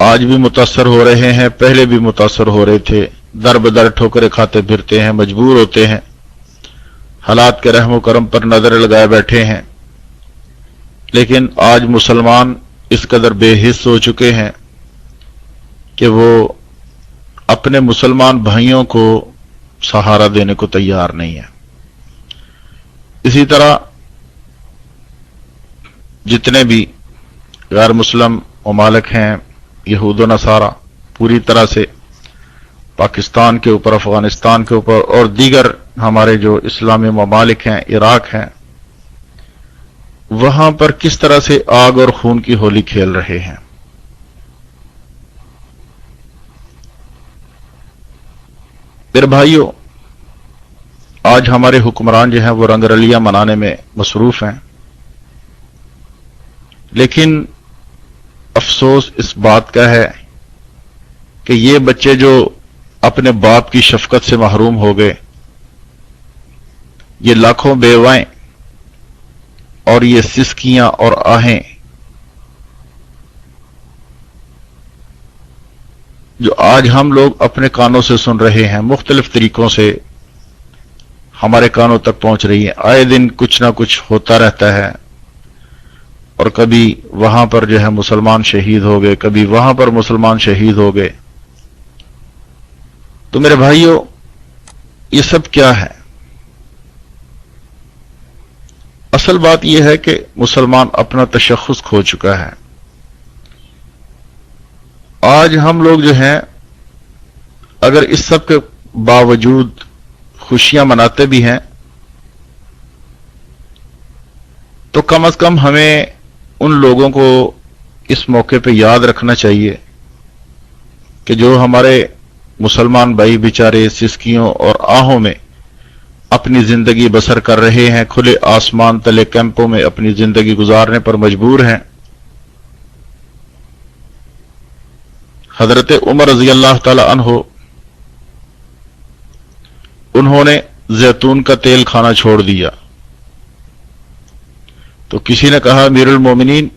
आज भी मुतासर हो रहे हैं, पहले भी मुतासर हो रहे थे, दर बदर ठोकरें खाते फिरते हैं, मजबूर होते हैं, हालात के रहमो करम पर नजर लगाए बैठे हैं। लेकिन आज मुसलमान इस कदर बेहिस हो चुके हैं कि वो अपने मुसलमान भाइयों को सहारा देने को तैयार नहीं है। इसी तरह जितने भी गैर मुस्लिम ममालिक हैं, यहूद नसारा, पूरी तरह से पाकिस्तान के ऊपर, अफगानिस्तान के ऊपर और दीगर हमारे जो इस्लामी ममालिक हैं, इराक हैं, वहां पर किस तरह से आग और खून की होली खेल रहे हैं। मेरे भाइयों, आज हमारे हुक्मरान जो हैं वो रंगरलियां मनाने में मसरूफ हैं, लेकिन अफसोस इस बात का है कि ये बच्चे जो अपने बाप की शफकत से महरूम हो गए, ये लाखों बेवाएं और ये सिसकियां और आहें जो आज हम लोग अपने कानों से सुन रहे हैं, मुख्तलिफ तरीकों से हमारे कानों तक पहुंच रही है। आए दिन कुछ ना कुछ होता रहता है, और कभी वहां पर जो है मुसलमान शहीद हो गए, कभी वहां पर मुसलमान शहीद हो गए। तो मेरे भाइयों, ये सब क्या है? असल बात यह है कि मुसलमान अपना तशख्खुस खो चुका है। आज हम लोग जो हैं, अगर इस सब के बावजूद खुशियां मनाते भी हैं, तो कम अज कम हमें उन लोगों को इस मौके पे याद रखना चाहिए कि जो हमारे मुसलमान भाई बेचारे सिसकियों और आहों में अपनी जिंदगी बसर कर रहे हैं, खुले आसमान तले कैंपों में अपनी जिंदगी गुजारने पर मजबूर हैं। हजरत उमर रजी अल्लाह ताला अन्हो, उन्होंने जैतून का तेल खाना छोड़ दिया। तो किसी ने कहा, अमीरुल मोमिनीन,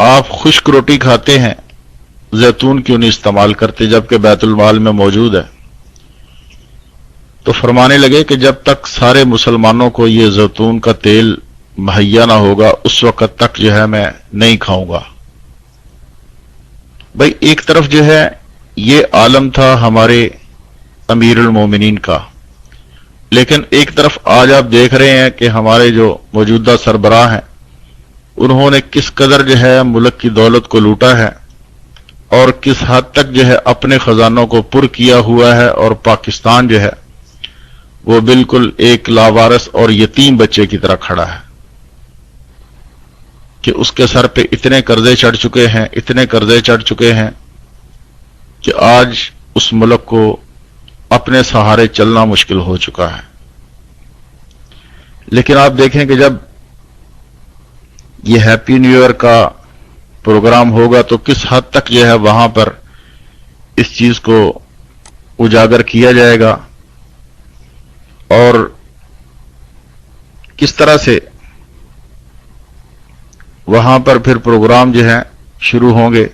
आप खुश्क रोटी खाते हैं, जैतून क्यों नहीं इस्तेमाल करते जबकि बैतुल माल में मौजूद है? तो फरमाने लगे कि जब तक सारे मुसलमानों को ये जैतून का तेल मुहैया ना होगा, उस वक्त तक जो है मैं नहीं खाऊंगा। भाई, एक तरफ जो है ये आलम था हमारे अमीरुल मोमिनीन का, लेकिन एक तरफ आज आप देख रहे हैं कि हमारे जो मौजूदा सरबराह हैं, उन्होंने किस कदर जो है मुल्क की दौलत को लूटा है और किस हद तक जो है अपने खजानों को पुर किया हुआ है। और पाकिस्तान जो है वो बिल्कुल एक लावारिस और यतीम बच्चे की तरह खड़ा है कि उसके सर पे इतने कर्जे चढ़ चुके हैं, इतने कर्जे चढ़ चुके हैं कि आज उस मुल्क को अपने सहारे चलना मुश्किल हो चुका है। लेकिन आप देखें कि जब ये हैप्पी न्यू ईयर का प्रोग्राम होगा तो किस हद तक जो है वहां पर इस चीज को उजागर किया जाएगा और किस तरह से वहां पर फिर प्रोग्राम जो है शुरू होंगे।